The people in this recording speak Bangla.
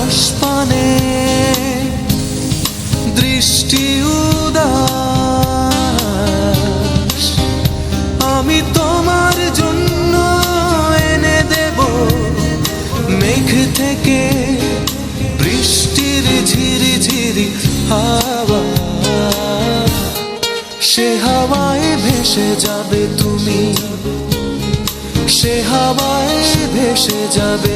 রস পানে দৃষ্টি উদাস, আমি তোমার জন্য এনে দেব মেঘ থেকে বৃষ্টির ঝিরি ঝিরি হাওয়া। সে হাওয়ায় ভেসে যাবে তুমি, সে হাওয়ায় ভেসে যাবে